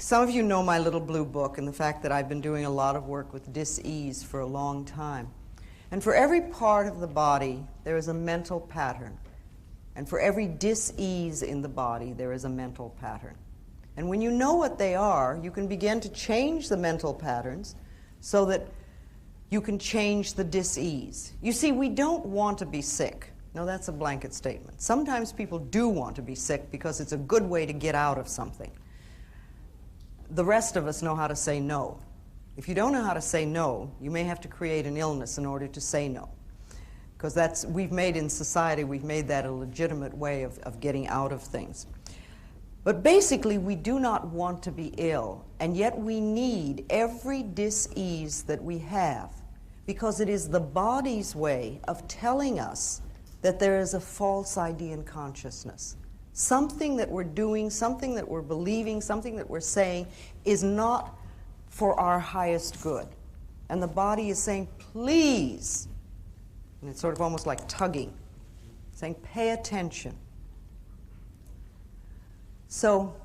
Some of you know my little blue book and the fact that I've been doing a lot of work with dis-ease for a long time. And for every part of the body, there is a mental pattern. And for every dis-ease in the body, there is a mental pattern. And when you know what they are, you can begin to change the mental patterns so that you can change the dis-ease. You see, we don't want to be sick. No, that's a blanket statement. Sometimes people do want to be sick because it's a good way to get out of something. The rest of us know how to say no. If you don't know how to say no, you may have to create an illness in order to say no. Because we've made in society, we've made that a legitimate way of getting out of things. But basically, we do not want to be ill, and yet we need every dis-ease that we have, because it is the body's way of telling us that there is a false idea in consciousness. Something that we're doing, something that we're believing, something that we're saying is not for our highest good. And the body is saying, please, and it's sort of almost like tugging, saying, pay attention. So,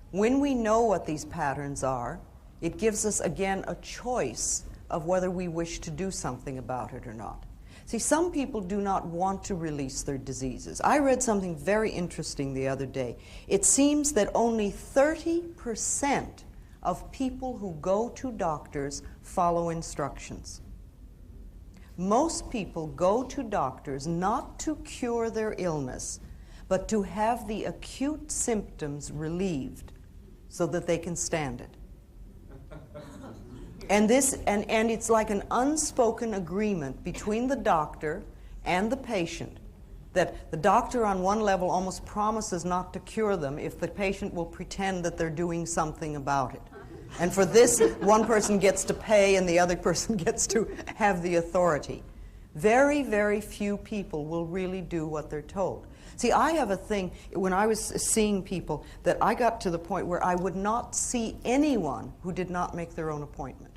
when we know what these patterns are, it gives us, again, a choice of whether we wish to do something about it or not. See, some people do not want to release their diseases. I read something very interesting the other day. It seems that only 30% of people who go to doctors follow instructions. Most people go to doctors not to cure their illness, but to have the acute symptoms relieved so that they can stand it. And it's like an unspoken agreement between the doctor and the patient, that the doctor on one level almost promises not to cure them if the patient will pretend that they're doing something about it. And for this, one person gets to pay and the other person gets to have the authority. Very, very few people will really do what they're told. See, I have a thing, when I was seeing people, that I got to the point where I would not see anyone who did not make their own appointment.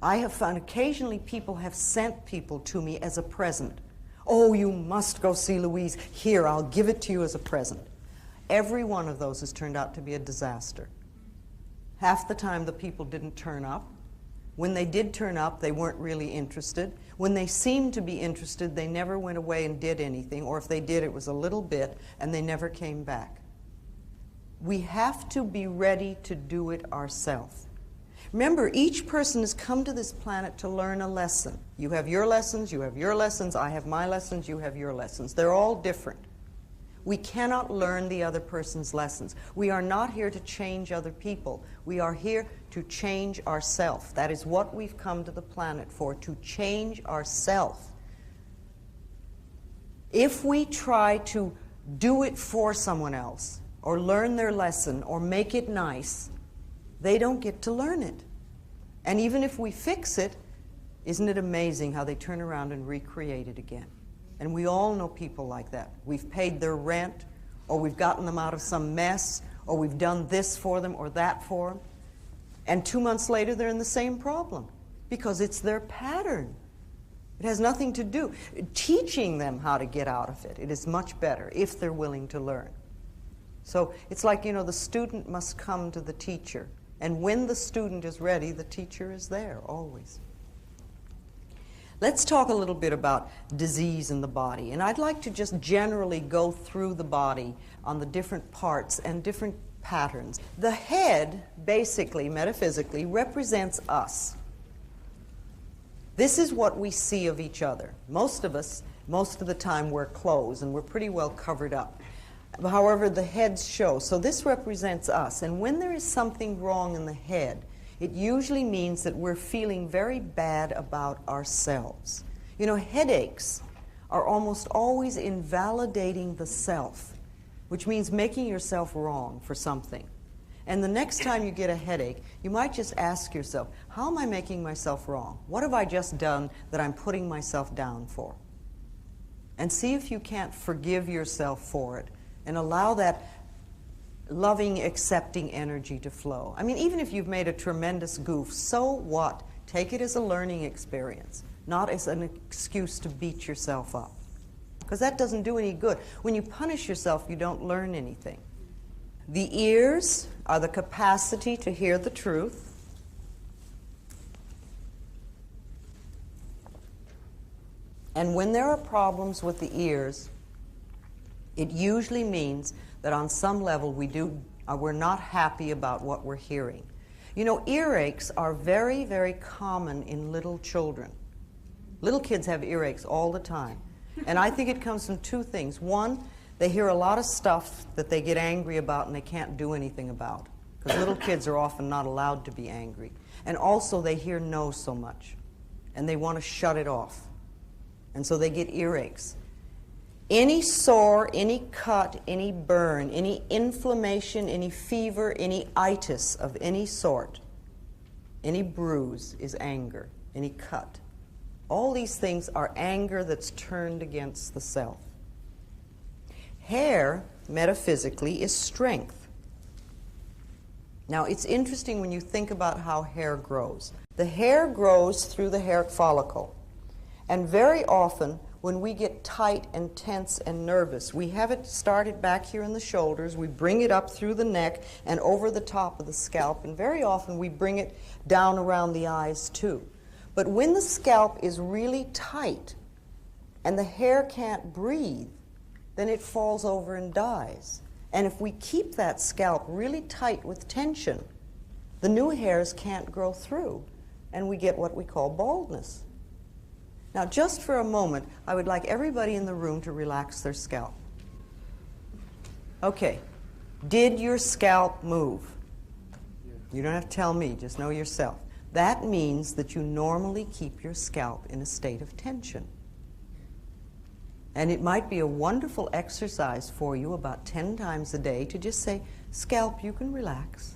I have found occasionally people have sent people to me as a present. Oh, you must go see Louise. Here, I'll give it to you as a present. Every one of those has turned out to be a disaster. Half the time the people didn't turn up. When they did turn up, they weren't really interested. When they seemed to be interested, they never went away and did anything, or if they did, it was a little bit, and they never came back. We have to be ready to do it ourselves. Remember, each person has come to this planet to learn a lesson. You have your lessons, you have your lessons, I have my lessons, you have your lessons. They're all different. We cannot learn the other person's lessons. We are not here to change other people. We are here to change ourselves. That is what we've come to the planet for, to change ourselves. If we try to do it for someone else, or learn their lesson, or make it nice, they don't get to learn it. And even if we fix it, isn't it amazing how they turn around and recreate it again? And we all know people like that. We've paid their rent, or we've gotten them out of some mess, or we've done this for them or that for them. And 2 months later, they're in the same problem because it's their pattern. It has nothing to do. Teaching them how to get out of it, it is much better if they're willing to learn. So it's like, you know, the student must come to the teacher. And when the student is ready, the teacher is there, always. Let's talk a little bit about disease in the body. And I'd like to just generally go through the body on the different parts and different patterns. The head, basically, metaphysically, represents us. This is what we see of each other. Most of us, most of the time, wear clothes, and we're pretty well covered up. However, the heads show. So this represents us. And when there is something wrong in the head, it usually means that we're feeling very bad about ourselves. You know, headaches are almost always invalidating the self, which means making yourself wrong for something. And the next time you get a headache, you might just ask yourself, how am I making myself wrong? What have I just done that I'm putting myself down for? And see if you can't forgive yourself for it and allow that loving, accepting energy to flow. I mean, even if you've made a tremendous goof, so what? Take it as a learning experience, not as an excuse to beat yourself up. Because that doesn't do any good. When you punish yourself, you don't learn anything. The ears are the capacity to hear the truth. And when there are problems with the ears, it usually means that on some level we're not happy about what we're hearing. You know, earaches are very, very common in little children. Little kids have earaches all the time. And I think it comes from two things. One, they hear a lot of stuff that they get angry about and they can't do anything about. Because little kids are often not allowed to be angry. And also they hear no so much. And they want to shut it off. And so they get earaches. Any sore, any cut, any burn, any inflammation, any fever, any itis of any sort, any bruise is anger, any cut. All these things are anger that's turned against the self. Hair, metaphysically, is strength. Now, it's interesting when you think about how hair grows. The hair grows through the hair follicle. And very often, when we get tight and tense and nervous, we have it started back here in the shoulders, we bring it up through the neck and over the top of the scalp, and very often we bring it down around the eyes too. But when the scalp is really tight and the hair can't breathe, then it falls over and dies. And if we keep that scalp really tight with tension, the new hairs can't grow through, and we get what we call baldness. Now, just for a moment, I would like everybody in the room to relax their scalp. Okay. Did your scalp move? You don't have to tell me, just know yourself. That means that you normally keep your scalp in a state of tension. And it might be a wonderful exercise for you about 10 times a day to just say, scalp, you can relax.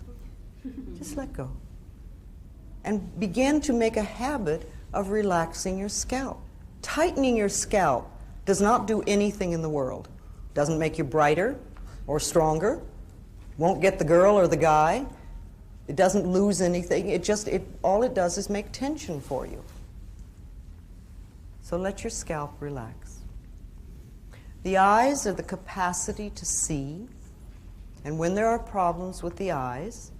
Just let go. And begin to make a habit of relaxing your scalp. Tightening your scalp does not do anything in the world. Doesn't make you brighter or stronger. Won't get the girl or the guy. It doesn't lose anything. All it does is make tension for you. So let your scalp relax. The eyes are the capacity to see. And when there are problems with the eyes,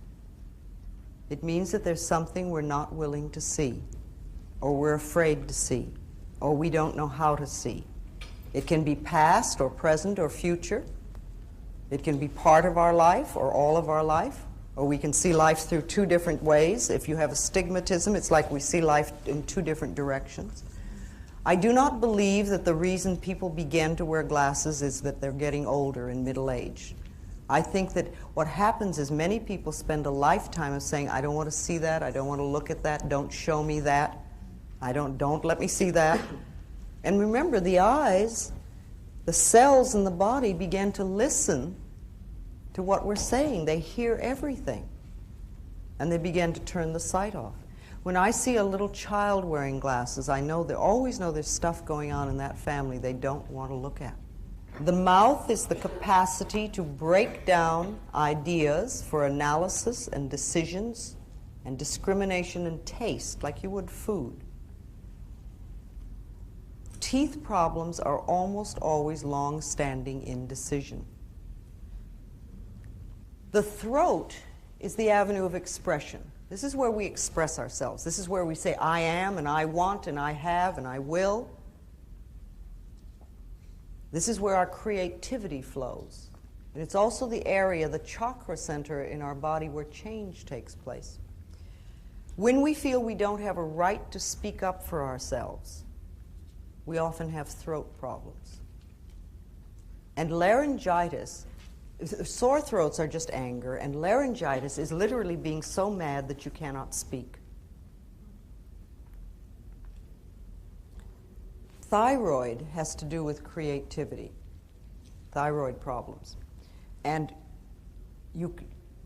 it means that there's something we're not willing to see, or we're afraid to see, or we don't know how to see. It can be past or present or future. It can be part of our life or all of our life, or we can see life through two different ways. If you have astigmatism, it's like we see life in two different directions. I do not believe that the reason people begin to wear glasses is that they're getting older in middle age. I think that what happens is many people spend a lifetime of saying, I don't want to see that, I don't want to look at that, don't show me that. Don't let me see that. And remember, the eyes, the cells in the body begin to listen to what we're saying. They hear everything. And they begin to turn the sight off. When I see a little child wearing glasses, I always know there's stuff going on in that family they don't want to look at. The mouth is the capacity to break down ideas for analysis and decisions and discrimination and taste, like you would food. Teeth problems are almost always long-standing indecision. The throat is the avenue of expression. This is where we express ourselves. This is where we say, I am, and I want, and I have, and I will. This is where our creativity flows. And it's also the area, the chakra center in our body where change takes place. When we feel we don't have a right to speak up for ourselves, we often have throat problems. And laryngitis, sore throats are just anger, and laryngitis is literally being so mad that you cannot speak. Thyroid has to do with creativity, thyroid problems. And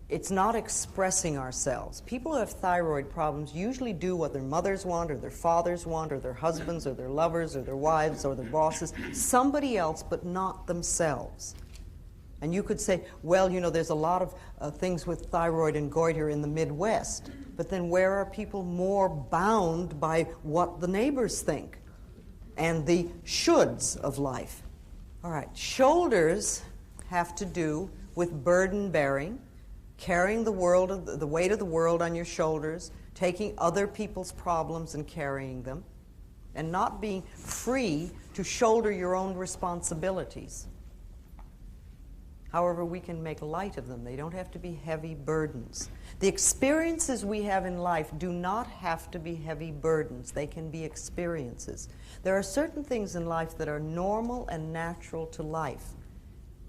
it's not expressing ourselves. People who have thyroid problems usually do what their mothers want, or their fathers want, or their husbands, or their lovers, or their wives, or their bosses, somebody else, but not themselves. And you could say, well, you know, there's a lot of things with thyroid and goiter in the Midwest, but then where are people more bound by what the neighbors think and the shoulds of life? All right, shoulders have to do with burden bearing, carrying the weight of the world on your shoulders, taking other people's problems and carrying them, and not being free to shoulder your own responsibilities. However, we can make light of them. They don't have to be heavy burdens. The experiences we have in life do not have to be heavy burdens. They can be experiences. There are certain things in life that are normal and natural to life,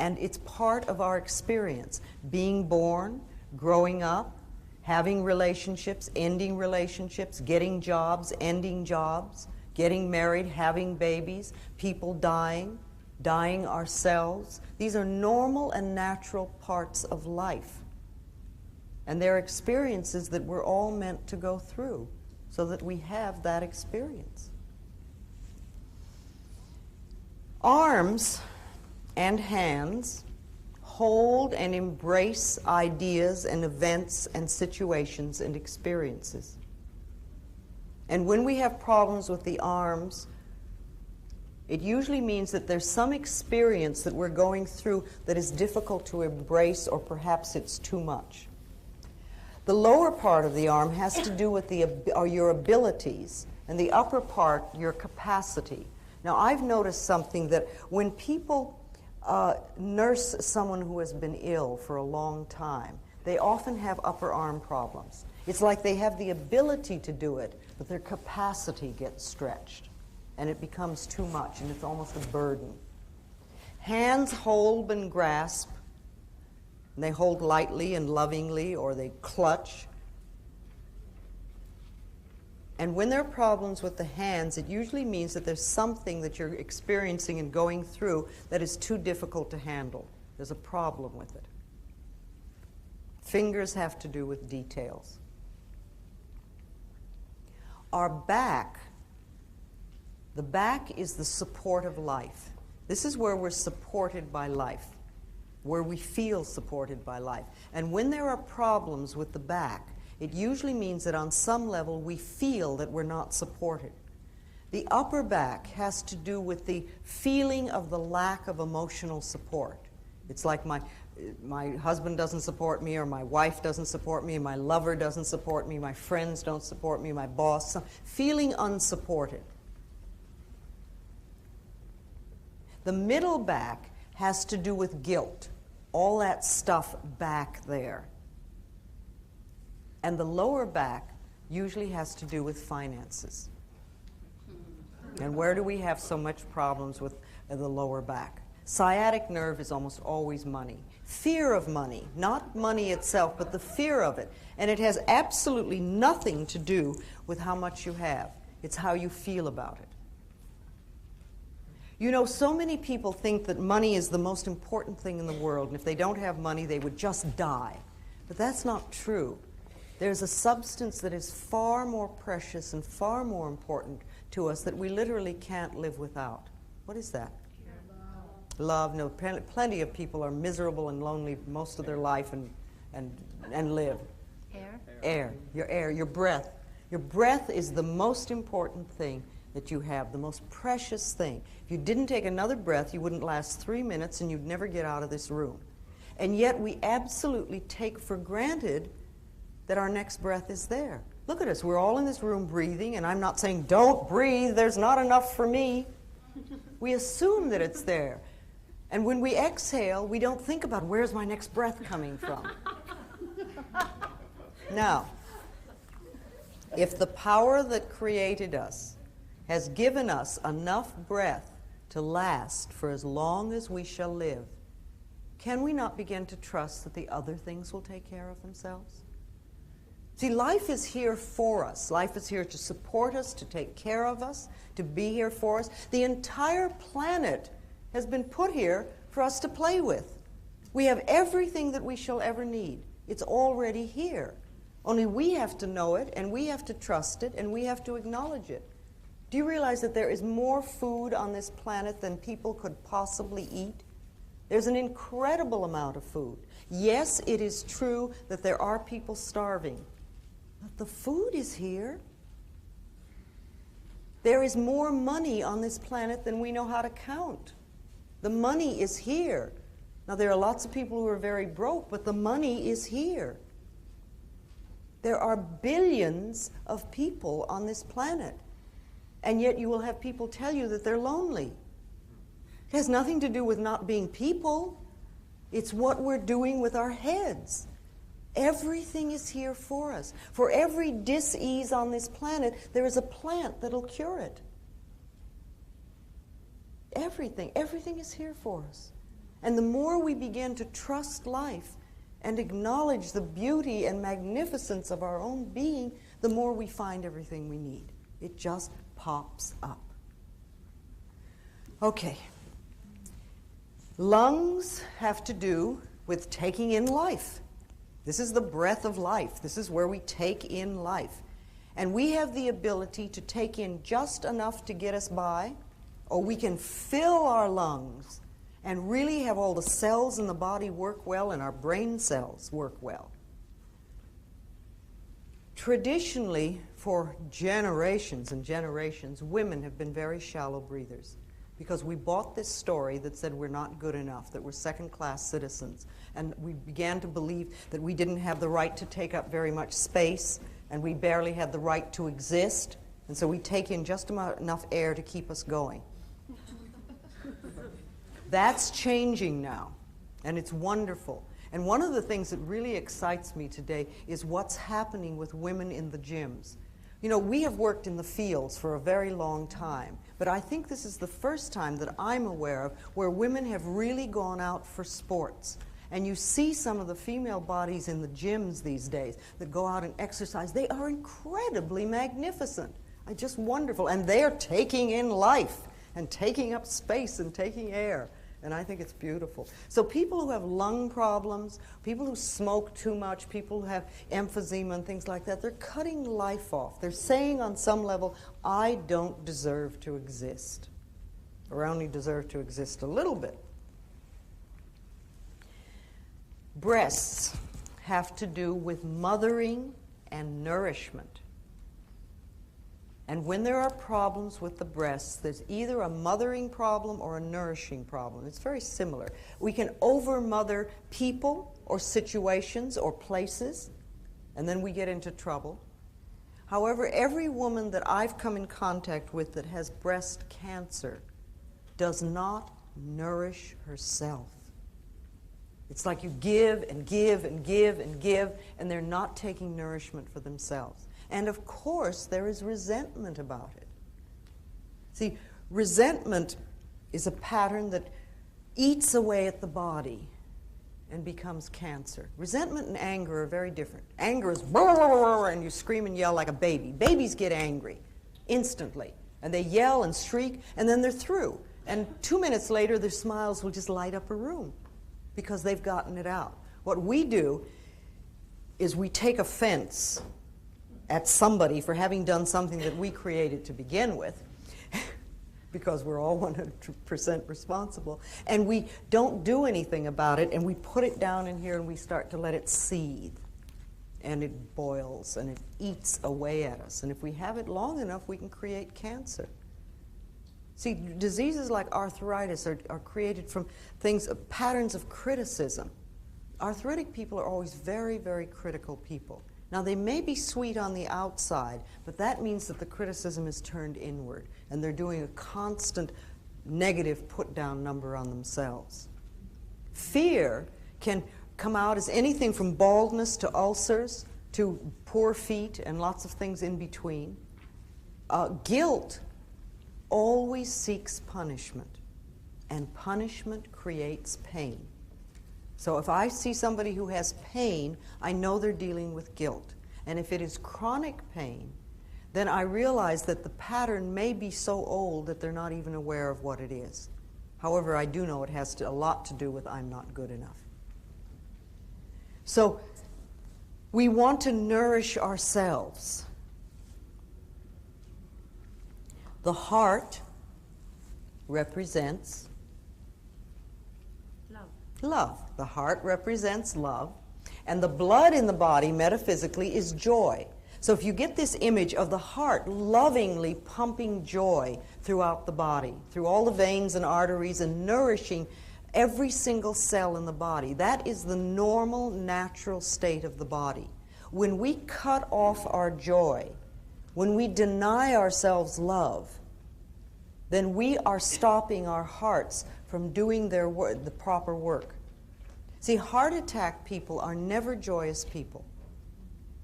and it's part of our experience. Being born, growing up, having relationships, ending relationships, getting jobs, ending jobs, getting married, having babies, people dying, dying ourselves. These are normal and natural parts of life. And they're experiences that we're all meant to go through so that we have that experience. Arms and hands hold and embrace ideas and events and situations and experiences. And when we have problems with the arms, it usually means that there's some experience that we're going through that is difficult to embrace, or perhaps it's too much. The lower part of the arm has to do with your abilities, and the upper part, your capacity. Now, I've noticed something, that when people nurse someone who has been ill for a long time, they often have upper arm problems. It's like they have the ability to do it, but their capacity gets stretched, and it becomes too much, and it's almost a burden. Hands hold and grasp, and they hold lightly and lovingly, or they clutch. And when there are problems with the hands, it usually means that there's something that you're experiencing and going through that is too difficult to handle. There's a problem with it. Fingers have to do with details. Our back, the back is the support of life. This is where we're supported by life, where we feel supported by life. And when there are problems with the back, it usually means that on some level we feel that we're not supported. The upper back has to do with the feeling of the lack of emotional support. It's like my husband doesn't support me, or my wife doesn't support me, my lover doesn't support me, my friends don't support me, my boss, feeling unsupported. The middle back has to do with guilt, all that stuff back there. And the lower back usually has to do with finances. And where do we have so much problems with the lower back? Sciatic nerve is almost always money. Fear of money, not money itself, but the fear of it. And it has absolutely nothing to do with how much you have. It's how you feel about it. You know, so many people think that money is the most important thing in the world, and if they don't have money, they would just die. But that's not true. There's a substance that is far more precious and far more important to us that we literally can't live without. What is that? Love. No, plenty of people are miserable and lonely most of their life and live. Air. Air. Your air, your breath. Your breath is the most important thing that you have, the most precious thing. If you didn't take another breath, you wouldn't last 3 minutes and you'd never get out of this room. And yet we absolutely take for granted that our next breath is there. Look at us, we're all in this room breathing, and I'm not saying don't breathe, there's not enough for me. We assume that it's there. And when we exhale, we don't think about where's my next breath coming from. Now, if the power that created us has given us enough breath to last for as long as we shall live, can we not begin to trust that the other things will take care of themselves? See, life is here for us. Life is here to support us, to take care of us, to be here for us. The entire planet has been put here for us to play with. We have everything that we shall ever need. It's already here. Only we have to know it, and we have to trust it, and we have to acknowledge it. Do you realize that there is more food on this planet than people could possibly eat? There's an incredible amount of food. Yes, it is true that there are people starving, but the food is here. There is more money on this planet than we know how to count. The money is here. Now, there are lots of people who are very broke, but the money is here. There are billions of people on this planet, and yet you will have people tell you that they're lonely. It has nothing to do with not being people. It's what we're doing with our heads. Everything is here for us. For every dis-ease on this planet, there is a plant that'll cure it. Everything is here for us. And the more we begin to trust life and acknowledge the beauty and magnificence of our own being, the more we find everything we need. It just pops up. Okay. Lungs have to do with taking in life. This is the breath of life. This is where we take in life. And we have the ability to take in just enough to get us by, or we can fill our lungs and really have all the cells in the body work well and our brain cells work well. Traditionally, for generations and generations, women have been very shallow breathers because we bought this story that said we're not good enough, that we're second-class citizens, and we began to believe that we didn't have the right to take up very much space, and we barely had the right to exist, and so we take in just enough air to keep us going. That's changing now, and it's wonderful. And one of the things that really excites me today is what's happening with women in the gyms. You know, we have worked in the fields for a very long time, but I think this is the first time that I'm aware of where women have really gone out for sports. And you see some of the female bodies in the gyms these days that go out and exercise. They are incredibly magnificent. Just wonderful. And they're taking in life and taking up space and taking air. And I think it's beautiful. So people who have lung problems, people who smoke too much, people who have emphysema and things like that, they're cutting life off. They're saying on some level, I don't deserve to exist, or I only deserve to exist a little bit. Breasts have to do with mothering and nourishment. And when there are problems with the breasts, there's either a mothering problem or a nourishing problem. It's very similar. We can over-mother people or situations or places, and then we get into trouble. However, every woman that I've come in contact with that has breast cancer does not nourish herself. It's like you give and give and give and give, and they're not taking nourishment for themselves. And of course, there is resentment about it. See, resentment is a pattern that eats away at the body and becomes cancer. Resentment and anger are very different. Anger is and you scream and yell like a baby. Babies get angry instantly, and they yell and shriek, and then they're through. And 2 minutes later, their smiles will just light up a room because they've gotten it out. What we do is we take offense at somebody for having done something that we created to begin with, because we're all 100% responsible, and we don't do anything about it, and we put it down in here and we start to let it seethe, and it boils and it eats away at us. And if we have it long enough, we can create cancer. See, diseases like arthritis are created from things, patterns of criticism. Arthritic people are always very, very critical people. Now, they may be sweet on the outside, but that means that the criticism is turned inward, and they're doing a constant negative put-down number on themselves. Fear can come out as anything from baldness to ulcers to poor feet and lots of things in between. Guilt always seeks punishment, and punishment creates pain. So if I see somebody who has pain, I know they're dealing with guilt. And if it is chronic pain, then I realize that the pattern may be so old that they're not even aware of what it is. However, I do know it has a lot to do with I'm not good enough. So we want to nourish ourselves. The heart represents love. The heart represents love. And the blood in the body, metaphysically, is joy. So if you get this image of the heart lovingly pumping joy throughout the body, through all the veins and arteries, and nourishing Every single cell in the body. That is the normal, natural state of the body. When we cut off our joy, when we deny ourselves love, then we are stopping our hearts from doing their work, the proper work. See, heart attack people are never joyous people.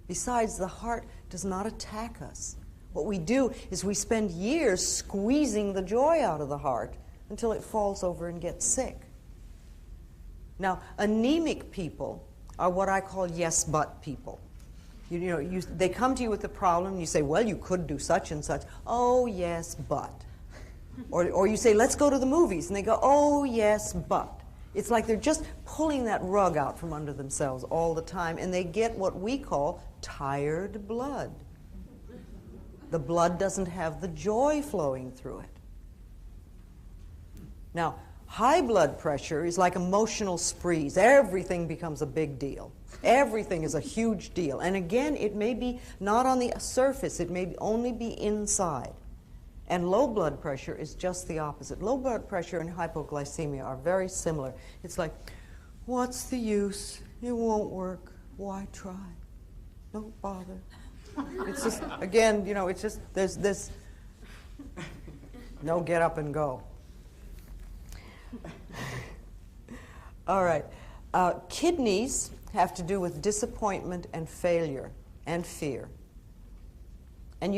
Besides, the heart does not attack us. What we do is we spend years squeezing the joy out of the heart until it falls over and gets sick. Now, anemic people are what I call yes but people. They come to you with a problem, and you say, well, you could do such and such. Oh, yes, but. Or you say, let's go to the movies, and they go, oh, yes, but. It's like they're just pulling that rug out from under themselves all the time, and they get what we call tired blood. The blood doesn't have the joy flowing through it. Now, high blood pressure is like emotional sprees. Everything becomes a big deal. Everything is a huge deal. And again, it may be not on the surface. It may only be inside. And low blood pressure is just the opposite. Low blood pressure and hypoglycemia are very similar. It's like, what's the use? It won't work. Why try? Don't bother. It's just, again, it's just, there's this, no get up and go. All right. Kidneys have to do with disappointment and failure and fear. And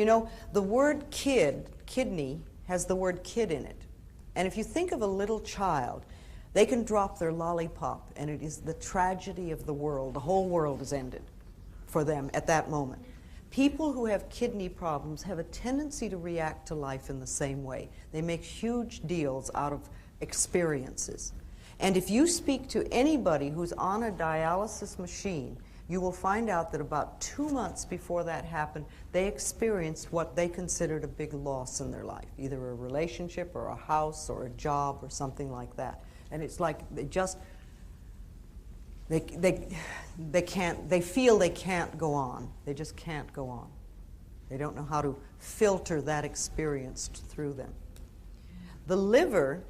the word kidney has the word kid in it. And if you think of a little child, they can drop their lollipop and it is the tragedy of the world. The whole world is ended for them at that moment. People who have kidney problems have a tendency to react to life in the same way. They make huge deals out of experiences. And if you speak to anybody who's on a dialysis machine, you will find out that about 2 months before that happened, they experienced what they considered a big loss in their life, either a relationship or a house or a job or something like that. And it's like they feel they can't go on. They just can't go on. They don't know how to filter that experience through them. The liver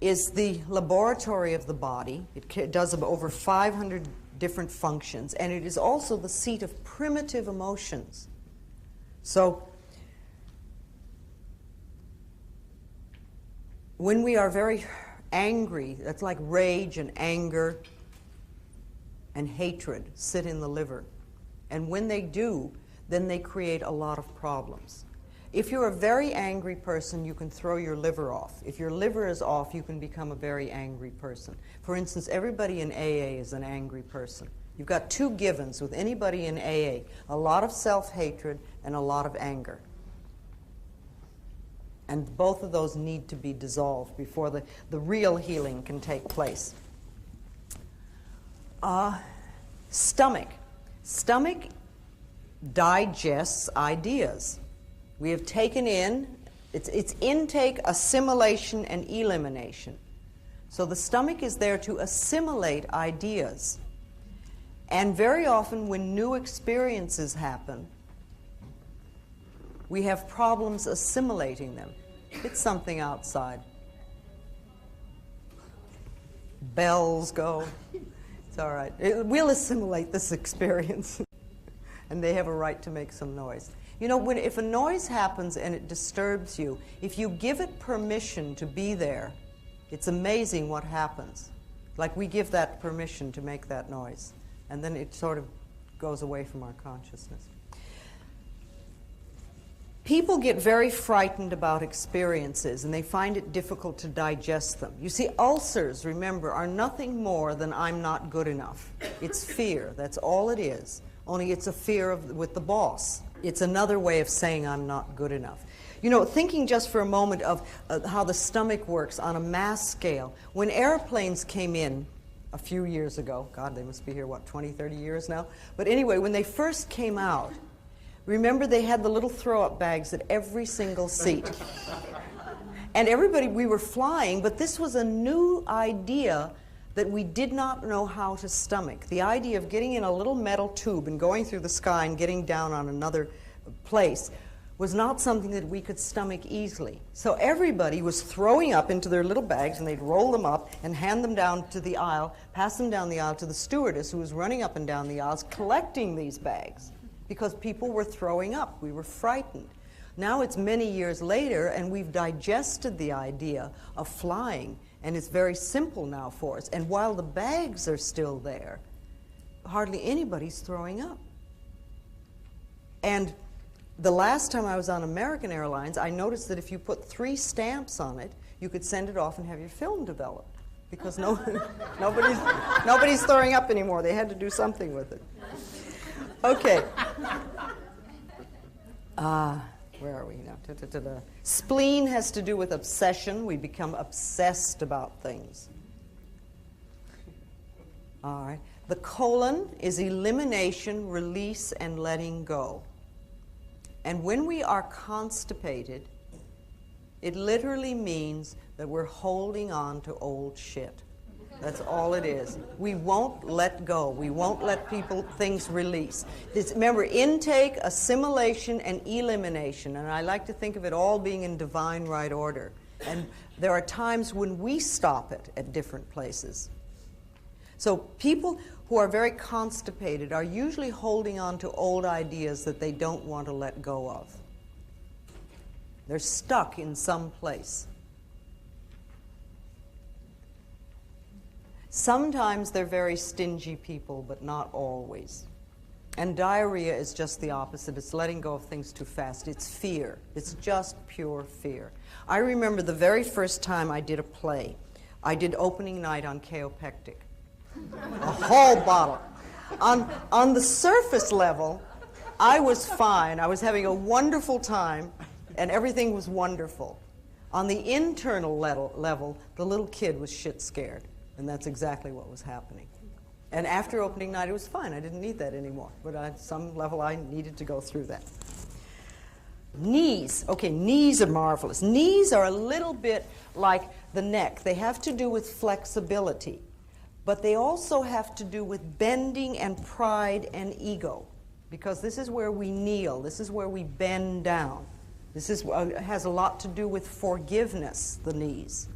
is the laboratory of the body. It does over 500 different functions, and it is also the seat of primitive emotions. So when we are very angry, that's like rage and anger and hatred sit in the liver. And when they do, then they create a lot of problems. If you're a very angry person, you can throw your liver off. If your liver is off, you can become a very angry person. For instance, everybody in AA is an angry person. You've got two givens with anybody in AA, a lot of self-hatred and a lot of anger. And both of those need to be dissolved before the real healing can take place. Stomach. Stomach digests ideas. We have taken in, it's intake, assimilation, and elimination. So the stomach is there to assimilate ideas. And very often when new experiences happen, we have problems assimilating them. It's something outside. Bells go. It's all right. We'll assimilate this experience. And they have a right to make some noise. If a noise happens and it disturbs you, if you give it permission to be there, it's amazing what happens. Like we give that permission to make that noise, and then it sort of goes away from our consciousness. People get very frightened about experiences, and they find it difficult to digest them. You see, ulcers, remember, are nothing more than I'm not good enough. It's fear. That's all it is. Only it's a fear with the boss. It's another way of saying I'm not good enough. Thinking just for a moment of how the stomach works on a mass scale. When airplanes came in a few years ago, God, they must be here, 20, 30 years now? But anyway, when they first came out, remember they had the little throw-up bags at every single seat. And everybody, we were flying, but this was a new idea that we did not know how to stomach. The idea of getting in a little metal tube and going through the sky and getting down on another place was not something that we could stomach easily. So everybody was throwing up into their little bags, and they'd roll them up and hand them down to the aisle, pass them down the aisle to the stewardess who was running up and down the aisles collecting these bags because people were throwing up. We were frightened. Now it's many years later, and we've digested the idea of flying, and it's very simple now for us. And while the bags are still there, hardly anybody's throwing up. And the last time I was on American Airlines, I noticed that if you put 3 stamps on it, you could send it off and have your film developed. Because nobody's throwing up anymore. They had to do something with it. Okay. Where are we now? Spleen has to do with obsession. We become obsessed about things. All right. The colon is elimination, release, and letting go. And when we are constipated, it literally means that we're holding on to old shit. That's all it is. We won't let go. We won't let things release. Remember, intake, assimilation, and elimination. And I like to think of it all being in divine right order. And there are times when we stop it at different places. So people who are very constipated are usually holding on to old ideas that they don't want to let go of. They're stuck in some place. Sometimes they're very stingy people, but not always. And diarrhea is just the opposite. It's letting go of things too fast. It's fear. It's just pure fear. I remember the very first time I did a play. I did opening night on Kaopectic. A whole bottle. On the surface level, I was fine. I was having a wonderful time, and everything was wonderful. On the internal level, the little kid was shit scared, and that's exactly what was happening. And after opening night, it was fine. I didn't need that anymore. But at some level, I needed to go through that. Knees. Okay, knees are marvelous. Knees are a little bit like the neck. They have to do with flexibility. But they also have to do with bending and pride and ego. Because this is where we kneel. This is where we bend down. This has a lot to do with forgiveness, the knees.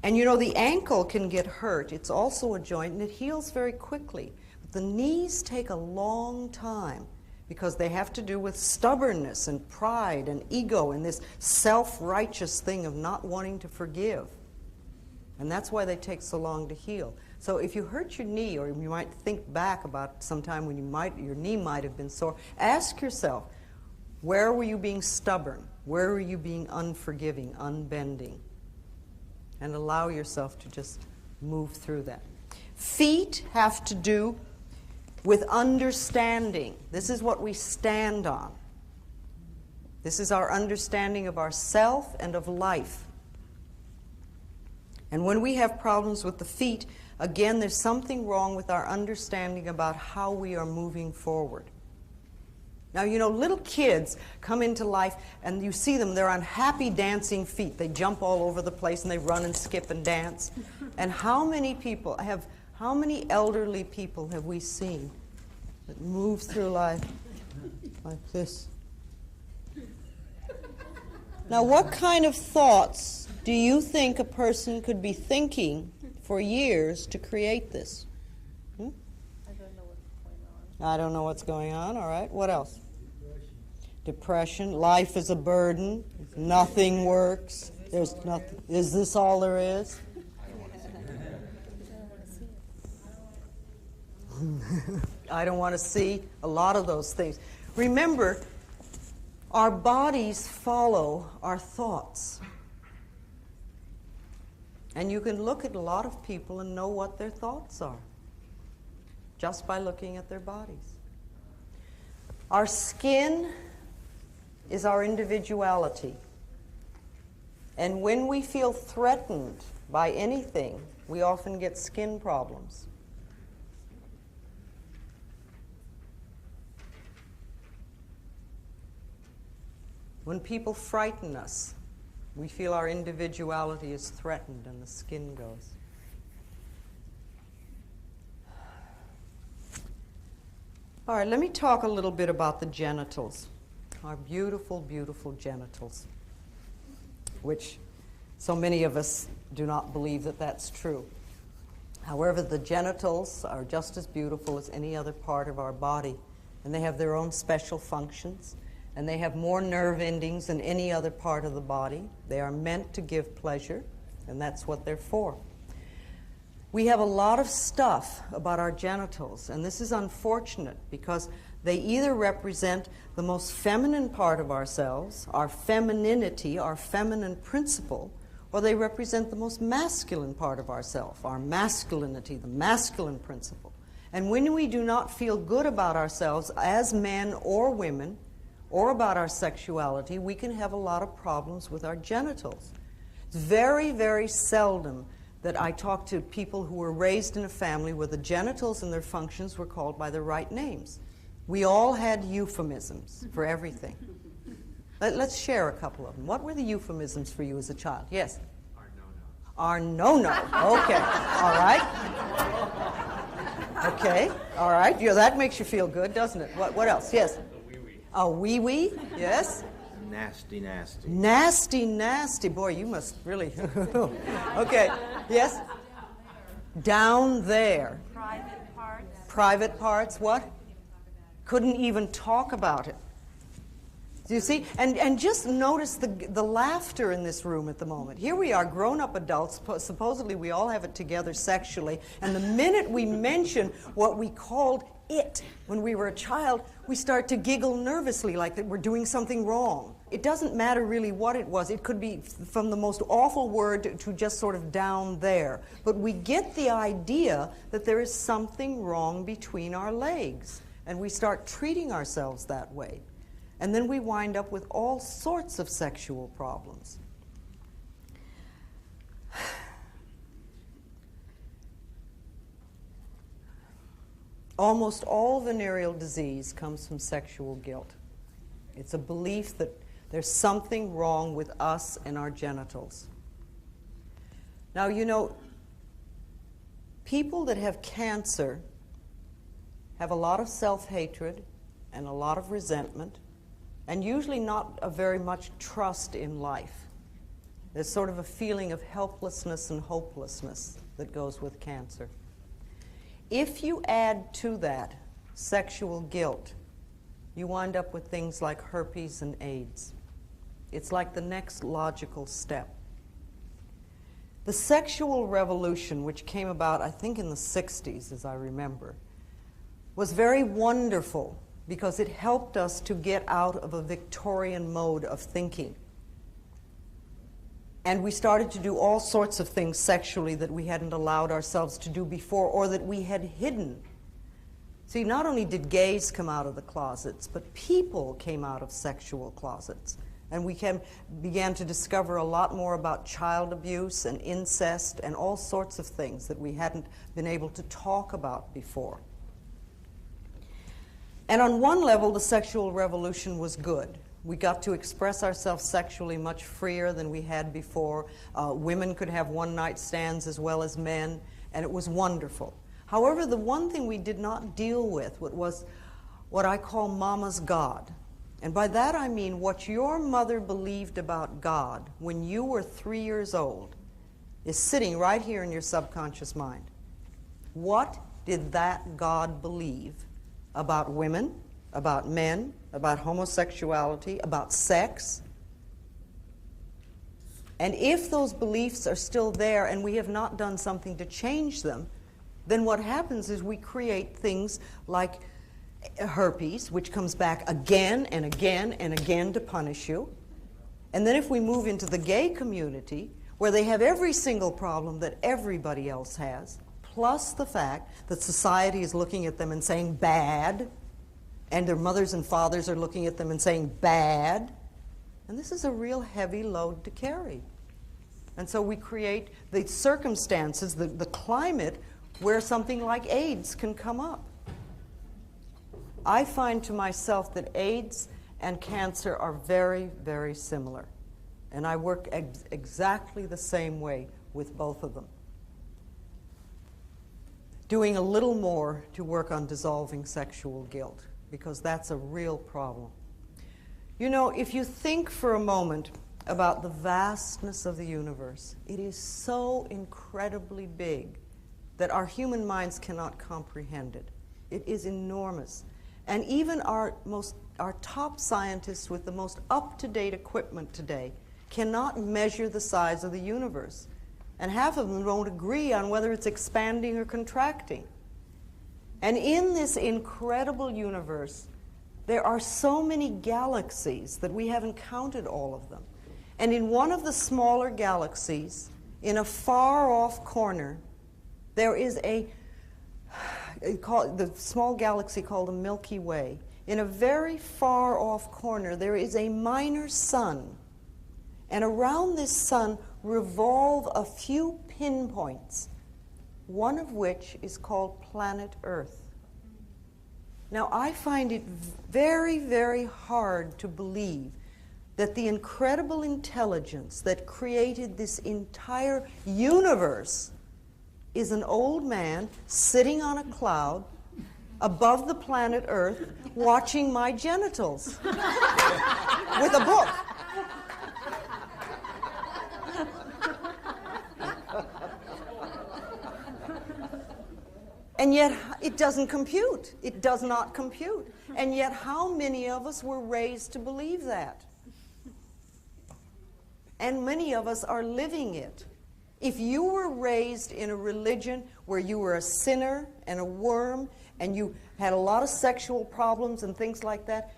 And you know, the ankle can get hurt. It's also a joint, and it heals very quickly. But the knees take a long time because they have to do with stubbornness and pride and ego and this self-righteous thing of not wanting to forgive. And that's why they take so long to heal. So if you hurt your knee, or you might think back about some time when your knee might have been sore, ask yourself, where were you being stubborn? Where were you being unforgiving, unbending? And allow yourself to just move through that. Feet have to do with understanding. This is what we stand on. This is our understanding of ourself and of life. And when we have problems with the feet, again, there's something wrong with our understanding about how we are moving forward. Now, you know, little kids come into life and you see them, they're on happy dancing feet. They jump all over the place and they run and skip and dance. And how many elderly people have we seen that move through life like this? Now, what kind of thoughts do you think a person could be thinking for years to create this? I don't know what's going on. All right. What else? Depression. Life is a burden. Nothing works. There's nothing. Is this all there is? I don't want to see a lot of those things. Remember, our bodies follow our thoughts. And you can look at a lot of people and know what their thoughts are just by looking at their bodies. Our skin is our individuality. And when we feel threatened by anything, we often get skin problems. When people frighten us, we feel our individuality is threatened and the skin goes. All right, let me talk a little bit about the genitals. our beautiful, beautiful genitals, which so many of us do not believe that that's true. However, the genitals are just as beautiful as any other part of our body, and they have their own special functions, and they have more nerve endings than any other part of the body. They are meant to give pleasure, and that's what they're for. We have a lot of stuff about our genitals, and this is unfortunate because they either represent the most feminine part of ourselves, our femininity, our feminine principle, or they represent the most masculine part of ourselves, our masculinity, the masculine principle. And when we do not feel good about ourselves as men or women, or about our sexuality, we can have a lot of problems with our genitals. It's very, very seldom that I talk to people who were raised in a family where the genitals and their functions were called by the right names. We all had euphemisms for everything. Let's share a couple of them. What were the euphemisms for you as a child? Yes? Our no-no. Okay. All right. Okay. All right. Yeah, that makes you feel good, doesn't it? What else? Yes? A wee-wee. Yes? Nasty, nasty. Nasty, nasty. Boy, you must really... Okay. Yes? Down there. Private parts. Private parts. What? Couldn't even talk about it. Do you see? And just notice the laughter in this room at the moment. Here we are, grown-up adults, supposedly we all have it together sexually, and the minute we mention what we called it when we were a child, we start to giggle nervously like that we're doing something wrong. It doesn't matter really what it was. It could be from the most awful word to just sort of down there. But we get the idea that there is something wrong between our legs, and we start treating ourselves that way. And then we wind up with all sorts of sexual problems. Almost all venereal disease comes from sexual guilt. It's a belief that there's something wrong with us and our genitals. Now, you know, people that have cancer have a lot of self-hatred and a lot of resentment, and usually not a very much trust in life. There's sort of a feeling of helplessness and hopelessness that goes with cancer. If you add to that sexual guilt, you wind up with things like herpes and AIDS. It's like the next logical step. The sexual revolution, which came about, I think, in the 60s, as I remember, was very wonderful because it helped us to get out of a Victorian mode of thinking. And we started to do all sorts of things sexually that we hadn't allowed ourselves to do before or that we had hidden. See, not only did gays come out of the closets, but people came out of sexual closets. And we began to discover a lot more about child abuse and incest and all sorts of things that we hadn't been able to talk about before. And on one level, the sexual revolution was good. We got to express ourselves sexually much freer than we had before. Women could have one-night stands as well as men, and it was wonderful. However, the one thing we did not deal with was what I call Mama's God. And by that I mean what your mother believed about God when you were 3 years old is sitting right here in your subconscious mind. What did that God believe about women, about men, about homosexuality, about sex? And if those beliefs are still there and we have not done something to change them, then what happens is we create things like herpes, which comes back again and again and again to punish you. And then if we move into the gay community, where they have every single problem that everybody else has, plus the fact that society is looking at them and saying bad, and their mothers and fathers are looking at them and saying bad, and this is a real heavy load to carry. And so we create the circumstances, the climate, where something like AIDS can come up. I find to myself that AIDS and cancer are very, very similar. And I work exactly the same way with both of them. Doing a little more to work on dissolving sexual guilt, because that's a real problem. You know, if you think for a moment about the vastness of the universe, it is so incredibly big that our human minds cannot comprehend it. It is enormous. And even our top scientists with the most up-to-date equipment today cannot measure the size of the universe. And half of them don't agree on whether it's expanding or contracting. And in this incredible universe, there are so many galaxies that we haven't counted all of them. And in one of the smaller galaxies, in a far-off corner, there is the small galaxy called the Milky Way. In a very far-off corner, there is a minor sun. And around this sun revolve a few pinpoints, one of which is called planet Earth. Now, I find it very, very hard to believe that the incredible intelligence that created this entire universe is an old man sitting on a cloud above the planet Earth watching my genitals with a book. And yet it doesn't compute. It does not compute. And yet how many of us were raised to believe that? And many of us are living it. If you were raised in a religion where you were a sinner and a worm and you had a lot of sexual problems and things like that,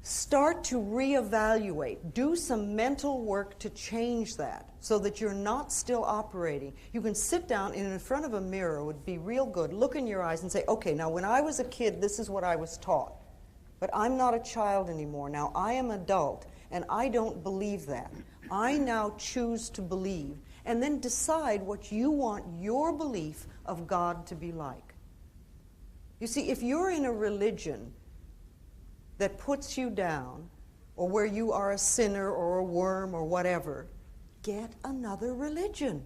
start to reevaluate. Do some mental work to change that so that you're not still operating. You can sit down and in front of a mirror, it would be real good, look in your eyes and say, okay, now when I was a kid, this is what I was taught. But I'm not a child anymore. Now I am adult and I don't believe that. I now choose to believe. And then decide what you want your belief of God to be like. You see, if you're in a religion that puts you down, or where you are a sinner or a worm or whatever, get another religion.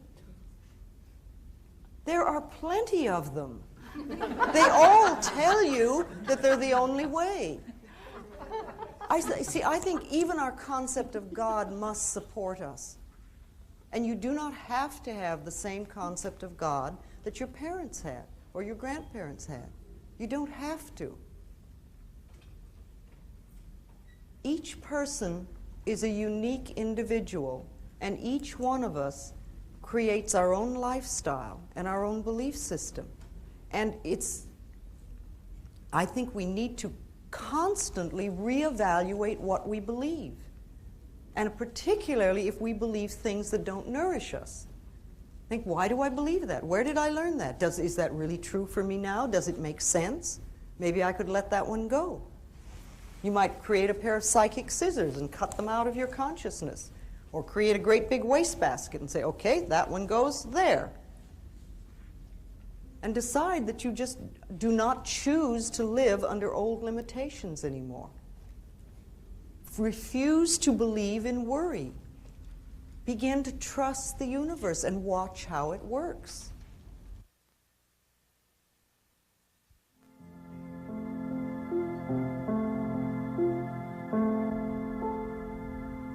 There are plenty of them. They all tell you that they're the only way. I think even our concept of God must support us. And you do not have to have the same concept of God that your parents had or your grandparents had. You don't have to. Each person is a unique individual, and each one of us creates our own lifestyle and our own belief system. And I think we need to constantly reevaluate what we believe. And particularly if we believe things that don't nourish us. Think, why do I believe that? Where did I learn that? Is that really true for me now? Does it make sense? Maybe I could let that one go. You might create a pair of psychic scissors and cut them out of your consciousness. Or create a great big wastebasket and say, okay, that one goes there. And decide that you just do not choose to live under old limitations anymore. Refuse to believe in worry. Begin to trust the universe and watch how it works.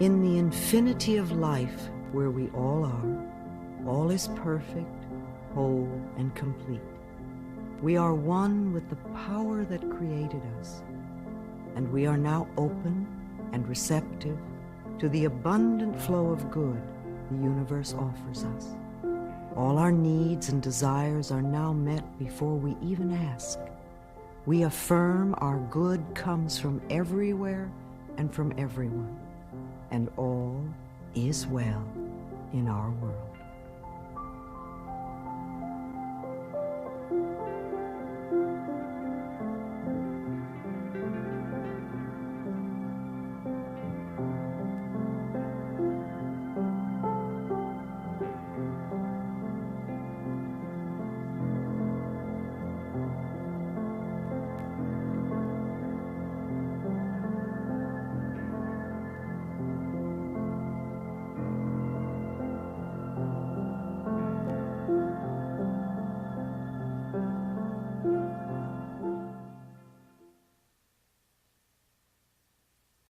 In the infinity of life where we all are, all is perfect, whole, and complete. We are one with the power that created us, and we are now open and receptive to the abundant flow of good the universe offers us. All our needs and desires are now met before we even ask. We affirm our good comes from everywhere and from everyone, and all is well in our world.